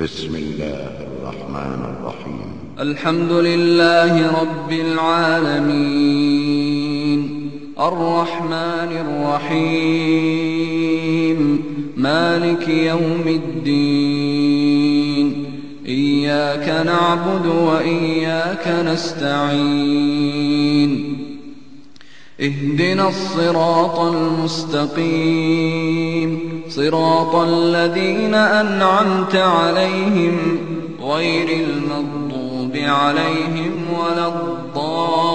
بسم الله الرحمن الرحيم. الحمد لله رب العالمين، الرحمن الرحيم، مالك يوم الدين. إياك نعبد وإياك نستعين. اهدنا الصراط المستقيم، صراط الذين أنعمت عليهم غير المغضوب عليهم ولا الضالين.